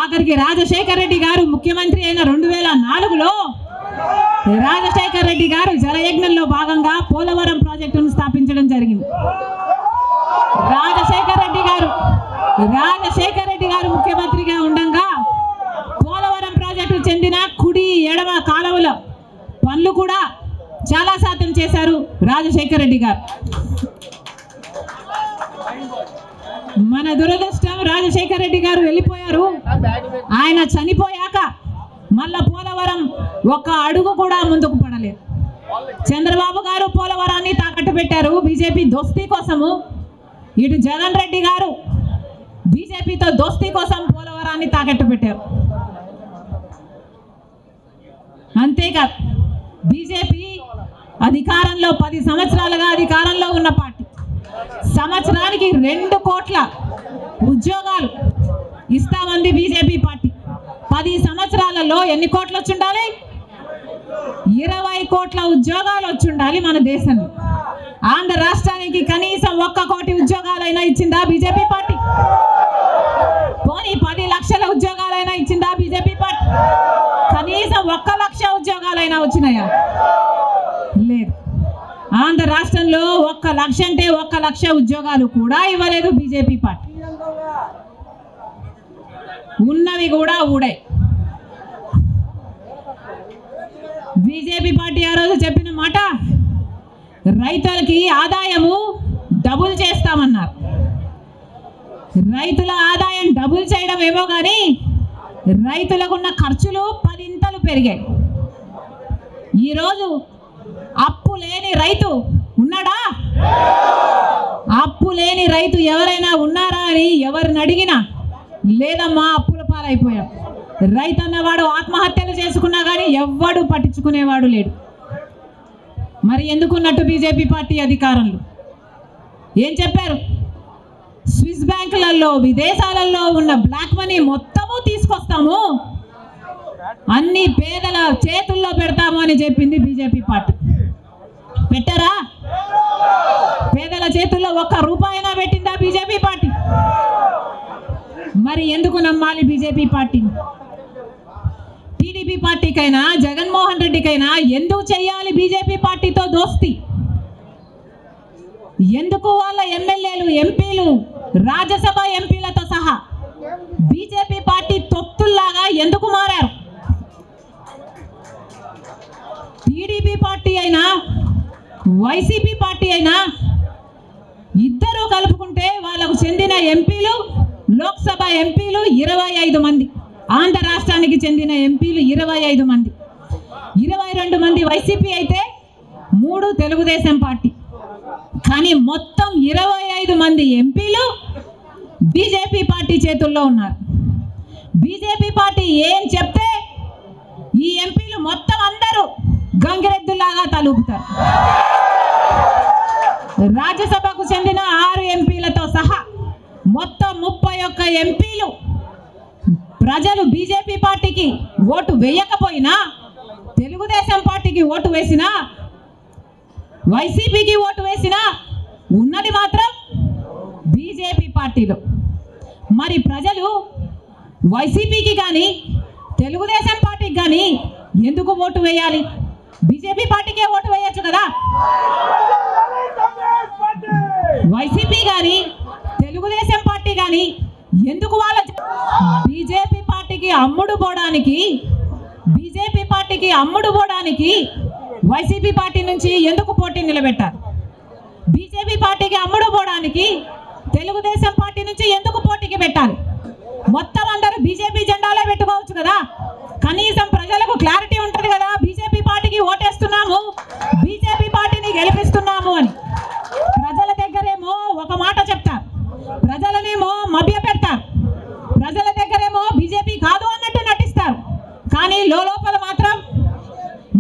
ఆఖరికి రాజశేఖర్ రెడ్డి గారు ముఖ్యమంత్రి అయిన 2004లో రాజశేఖర్ రెడ్డి గారు జలయజ్ఞంలో భాగంగా పోలవరం ప్రాజెక్టును స్థాపించడం జరిగింది. రాజశేఖర్ రెడ్డి గారు ముఖ్యమంత్రిగా ఉండగా పోలవరం ప్రాజెక్టు చెందిన కుడి ఎడమ కాలువల పనులు కూడా చాలా శాతం చేశారు రాజశేఖర్ రెడ్డి గారు. మన దురదృష్టం రాజశేఖర్ రెడ్డి గారు వెళ్ళిపోయారు. ఆయన చనిపోయాక మళ్ళా పోలవరం ఒక్క అడుగు కూడా ముందుకు పడలేదు. చంద్రబాబు గారు పోలవరాన్ని తాకట్టు పెట్టారు బీజేపీ దోస్తీ కోసము. ఇటు జగన్ రెడ్డి గారు బీజేపీతో దోస్తీ కోసం పోలవరాన్ని తాకట్టు పెట్టారు. అంతేకాదు బీజేపీ అధికారంలో 10 సంవత్సరాలుగా అధికారంలో ఉన్న పార్టీ. సంవత్సరానికి 2 కోట్ల ఉద్యోగాలు ఇస్తామంది బీజేపీ పార్టీ. 10 సంవత్సరాలలో ఎన్ని కోట్లు వచ్చి ఉండాలి? 20 కోట్ల ఉద్యోగాలు వచ్చి ఉండాలి మన దేశంలో. ఆంధ్ర రాష్ట్రానికి కనీసం 1 కోటి ఉద్యోగాలైనా ఇచ్చిందా బీజేపీ పార్టీ? పోనీ 10 లక్షల ఉద్యోగాలైనా ఇచ్చిందా బీజేపీ పార్టీ? కనీసం 1 లక్ష ఉద్యోగాలైనా వచ్చినాయా? లేదు. ఆంధ్ర రాష్ట్రంలో 1 లక్ష అంటే 1 లక్ష ఉద్యోగాలు కూడా ఇవ్వలేదు బీజేపీ పార్టీ. ఉన్నవి కూడా ఊడాయి. బీజేపీ పార్టీ ఆ రోజు చెప్పిన మాట, రైతులకి ఆదాయము డబుల్ చేస్తామన్నారు. రైతుల ఆదాయం డబుల్ చేయడం ఏమో కానీ రైతులకున్న ఖర్చులు 10 ఇంతలు పెరిగాయి. ఈరోజు అప్పు లేని రైతు ఉన్నాడా? అప్పు లేని రైతు ఎవరైనా ఉన్నారా అని ఎవరిని అడిగినా లేదమ్మా అప్పుల పాలైపోయాం. రైతు అన్నవాడు ఆత్మహత్యలు చేసుకున్నా కానీ ఎవ్వడు పట్టించుకునేవాడు లేడు. మరి ఎందుకున్నట్టు బీజేపీ పార్టీ అధికారంలో ఏం చెప్పారు? స్విస్ బ్యాంకులలో విదేశాలలో ఉన్న బ్లాక్ మనీ మొత్తము తీసుకొస్తాము, అన్ని పేదల చేతుల్లో పెడతాము అని చెప్పింది బీజేపీ పార్టీ. పెట్టారా? పేదల చేతుల్లో 1 రూపాయినా పెట్టిందా బీజేపీ పార్టీ? మరి ఎందుకు నమ్మాలి బీజేపీ పార్టీని? టీడీపీ పార్టీకైనా జగన్మోహన్ రెడ్డికైనా ఎందుకు చేయాలి బీజేపీ పార్టీతో దోస్తి? ఎందుకు వాళ్ళ ఎమ్మెల్యేలు ఎంపీలు రాజ్యసభ ఎంపీలతో సహా బీజేపీ పార్టీ తొత్తుల్లాగా ఎందుకు మారారు? టీడీపీ పార్టీ అయినా వైసీపీ పార్టీ అయినా ఇద్దరు కలుపుకుంటే వాళ్ళకు చెందిన ఎంపీలు, లోక్సభ ఎంపీలు 25 మంది, ఆంధ్ర రాష్ట్రానికి చెందిన ఎంపీలు 25 మంది, 22 మంది వైసీపీ అయితే 3 తెలుగుదేశం పార్టీ. కానీ మొత్తం 25 మంది ఎంపీలు బీజేపీ పార్టీ చేతుల్లో ఉన్నారు. బీజేపీ పార్టీ ఏం చెప్తే ఈ ఎంపీలు మొత్తం అందరూ గంగిరెద్దులాగా తలూపుతారు. రాజ్యసభకు చెందిన 6 ఎంపీలతో సహా మొత్తం 31 ఎంపీలు ప్రజలు బీజేపీ పార్టీకి ఓటు వేయకపోయినా, తెలుగుదేశం పార్టీకి ఓటు వేసినా, వైసీపీకి ఓటు వేసినా ఉన్నది మాత్రం బీజేపీ పార్టీలో. మరి ప్రజలు వైసీపీకి కానీ తెలుగుదేశం పార్టీకి కానీ ఎందుకు ఓటు వేయాలి? బీజేపీ పార్టీకే ఓటు వేయచ్చు కదా. వైసీపీ కానీ తెలుగుదేశం పార్టీ కానీ ఎందుకు వాళ్ళ బీజేపీ పార్టీకి అమ్ముడు పోవడానికి వైసీపీ పార్టీ నుంచి ఎందుకు పోటీ నిలబెట్టారు? బీజేపీ పార్టీకి అమ్ముడు పోవడానికి తెలుగుదేశం పార్టీ నుంచి ఎందుకు పోటీకి పెట్టాలి? మొత్తం అందరూ బీజేపీ జెండాలే పెట్టుకోవచ్చు కదా. కనీసం ప్రజలకు క్లారిటీ ఉంటుంది కదా, బీజేపీ పార్టీకి ఓటేస్తున్నాము, బీజేపీ పార్టీని గెలిపిస్తున్నాము అని. ప్రజల దగ్గరేమో ఒక మాట చెప్తారు, ప్రజలనేమో మభ్య పెడతారు, ప్రజల దగ్గరేమో బీజేపీ కాదు అన్నట్టు నటిస్తారు. కానీ లోపల మాత్రం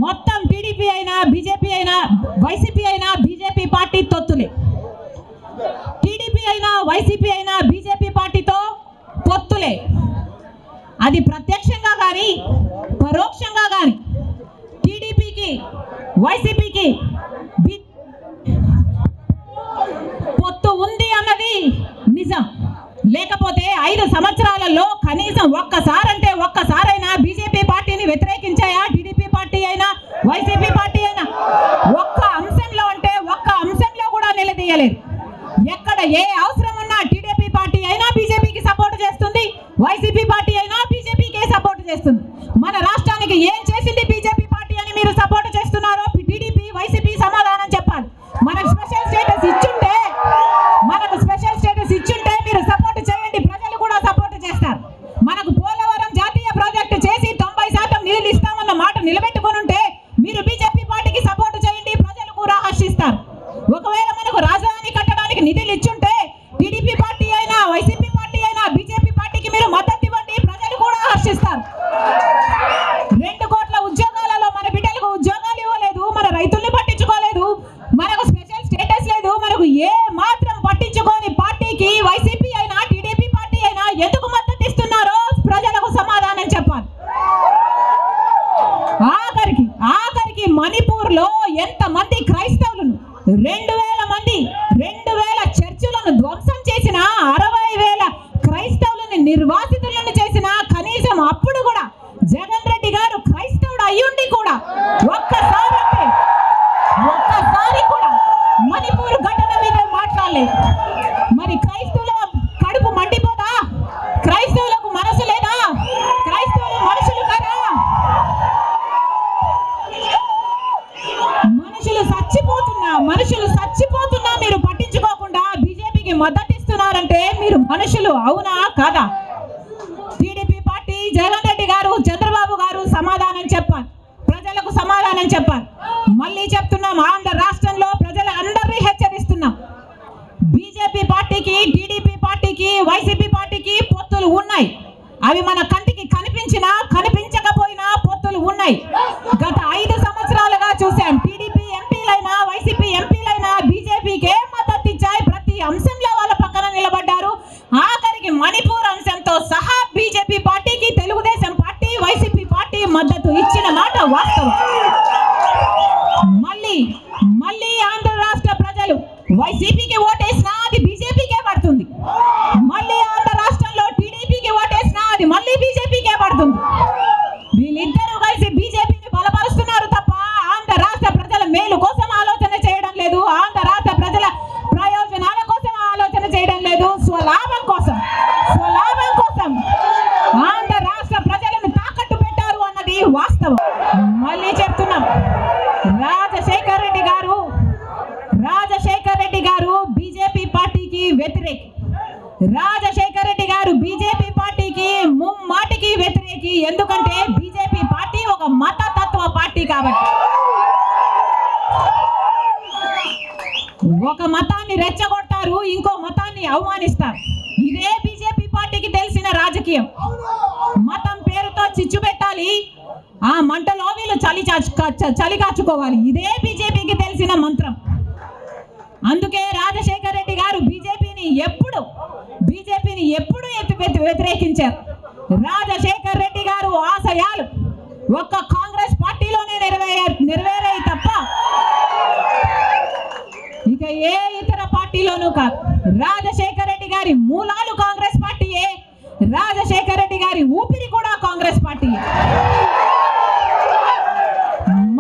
మొత్తం టీడీపీ అయినా బీజేపీ అయినా వైసీపీ అయినా బీజేపీ పార్టీ తొత్తులే. టీడీపీ అయినా వైసీపీ అయినా బీజేపీ పార్టీతో పొత్తులే. అది ప్రత్యక్షంగా కానీ పరోక్షంగా కానీ టీడీపీకి వైసీపీకి పొత్తు ఉంది అన్నది నిజం. లేకపోతే 5 సంవత్సరాలలో కనీసం ఒక్కసారైనా బీజేపీ పార్టీని వ్యతిరేకించాయా? టీడీపీ పార్టీ అయినా వైసీపీ పార్టీ అయినా ఒక్క అంశంలో కూడా నిలదీయలేదు. ఎక్కడ ఏ అవసరం ఉన్నా టీడీపీ పార్టీ అయినా బీజేపీకి సపోర్ట్ చేస్తుంది, వైసీపీ పార్టీ అయినా బీజేపీకే సపోర్ట్ చేస్తుంది. మన రాష్ట్రానికి ఏం చేసింది బీజేపీ పార్టీ అని మీరు సపోర్ట్ చేస్తున్నారో టీడీపీ వైసీపీ సమాధానం చెప్పాలి. మనకు స్పెషల్ స్టేటస్ ఇచ్చుంటే మీరు సపోర్ట్ చేయండి, ప్రజలు కూడా సపోర్ట్ చేస్తారు. మనకు పోలవరం జాతీయ ప్రాజెక్టు చేసి 90% నిధులు ఇస్తామన్న మాట నిలబెట్టుకుని ఉంటే మీరు బీజేపీ పార్టీకి సపోర్ట్ చేయండి, ప్రజలు కూడా హర్షిస్తారు. ఒకవేళ మనకు రాజధాని కట్టడానికి నిధులు ఇచ్చుంటే టీడీపీ పార్టీ అయినా వైసీపీ పార్టీ అయినా బీజేపీ పార్టీకి మీరు మద్దతు ఇవ్వండి, ప్రజలు కూడా హర్షిస్తారు. 2 కోట్ల ఉద్యోగాలలో మన బిడ్డలకు ఉద్యోగాలు ఇవ్వలేదు, మన రైతుల్ని పట్టించుకోలేదు, మనకు స్పెషల్ స్టేటస్ లేదు, మనకు ఏ మాత్రం పట్టించుకోని పార్టీకి వైసీపీ అయినా టీడీపీ పార్టీ అయినా ఎందుకు మద్దతు ఇస్తున్నారో ప్రజలకు సమాధానం చెప్పాలి. ఆఖరికి మణిపూర్ లో ఎంతమంది క్రైస్తవులను 2000 చర్చిలను ధ్వంసం చేసిన 60,000 క్రైస్తవులను నిర్వాసితులను చేసిన కనీసం అప్పుడు కూడా జగన్ రెడ్డి గారు క్రైస్తవుడు అయ్యుండి కూడా ఒక్కసారి కూడా మణిపూర్ ఘటన మీద మాట్లాడలేదు. మరి క్రైస్తవుల కడుపు మండిపోదా? క్రైస్తవులకు మనసు లేదా? క్రైస్తవులు మనుషులు కదా? మనుషులు చచ్చిపోతున్నా మీరు పట్టించుకోకుండా బీజేపీకి మద్దతు ఇస్తున్నారంటే మీరు మనుషులు అవునా కాదా? టీడీపీ పార్టీ జగన్ రెడ్డి గారు చంద్రబాబు గారు సమాధానం చెప్పాలి, ప్రజలకు సమాధానం చెప్పాలి. మళ్ళీ చెప్తున్నాం, ఆంధ్ర రాష్ట్రంలో ప్రజలందరినీ హెచ్చరిస్తున్నాం. బీజేపీ పార్టీకి టీడీపీ పార్టీకి వైసీపీ పార్టీకి పొత్తులు ఉన్నాయి. అవి మన కంటికి కనిపించినా కనిపించకపోయినా పొత్తులు ఉన్నాయి. గత 5 సంవత్సరాలుగా చూసాం. టీడీపీ ఎంపీలైనా వైసీపీ ఎంపీలైనా బీజేపీకే మద్దతు ఇచ్చాయి, ప్రతి అంశంలో వాళ్ళ పక్కన నిలబడ్డారు. ఆఖరికి మణిపూర్ అంశంతో సహా బీజేపీ పార్టీకి తెలుగుదేశం పార్టీ వైసీపీ పార్టీ మద్దతు ఇచ్చిన మాట వాస్తవం. మళ్ళీ ఆంధ్ర రాష్ట్ర ప్రజలు వైసీపీకి ఓటేసినా అది బీజేపీకే పడుతుంది, మళ్ళీ ఆంధ్ర రాష్ట్రంలో టీడీపీకి ఓటేసినా అది మళ్ళీ బీజేపీకే పడుతుంది. వీళ్ళిద్దరూ కలిసి బీజేపీని బలపరుస్తున్నారు తప్ప ఆంధ్ర రాష్ట్ర ప్రజల మేలు కోసం ఆలోచన చేయడం లేదు, ఆంధ్ర రాష్ట్ర ప్రజల ప్రయోజనాల కోసం ఆలోచన చేయడం లేదు. స్వలాభం కోసం ఆంధ్ర రాష్ట్ర ప్రజలను తాకట్టు పెట్టారు అన్నది వాస్తవం. మళ్ళీ చెప్తున్నాం, రాజశేఖర్ రెడ్డి గారు బీజేపీ పార్టీకి వ్యతిరేకి. రాజశేఖర్ రెడ్డి గారు బీజేపీ పార్టీకి ముమ్మాటికి వ్యతిరేకి. ఎందుకంటే బీజేపీ పార్టీ ఒక మతతత్వ పార్టీ కాబట్టి. ఒక మతాన్ని రెచ్చగొడతారు, ఇంకో మతాన్ని అవమానిస్తారు. ఇదే బీజేపీ పార్టీకి తెలిసిన రాజకీయం. మతం పేరుతో చిచ్చు పెట్టాలి, ఆ మంటలో వీళ్ళు చలి కాచుకోవాలి. ఇదే బీజేపీకి తెలిసిన మంత్రం. అందుకే రాజశేఖర్ రెడ్డి గారు బీజేపీని ఎప్పుడు వ్యతిరేకించారు. రాజశేఖర్ రెడ్డి గారు ఆశయాలు ఒక్క కాంగ్రెస్ పార్టీలోనే నెరవేరాయి తప్ప ఇక ఏ ఇతర పార్టీలోనూ కాదు. రాజశేఖర్ రెడ్డి గారి మూలాలు కాంగ్రెస్ పార్టీయే, రాజశేఖర్ రెడ్డి గారి ఊపిరి కూడా కాంగ్రెస్ పార్టీయే.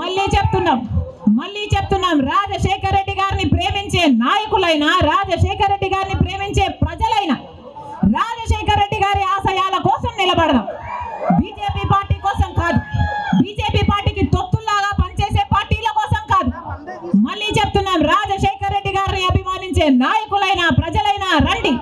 మళ్ళీ చెప్తున్నాం, రాజశేఖర్ రెడ్డి గారిని ప్రేమించే నాయకులైనా, రాజశేఖర్ రెడ్డి గారిని ప్రేమించే ప్రజలైనా రాజశేఖర్ రెడ్డి గారి ఆశయాల కోసం నిలబడదాం, బీజేపీ పార్టీ కోసం కాదు, బీజేపీ పార్టీకి తొత్తుల్లాగా పనిచేసే పార్టీల కోసం కాదు. మళ్ళీ చెప్తున్నాం, రాజశేఖర్ రెడ్డి గారిని అభిమానించే నాయకులైనా ప్రజలైనా రండి,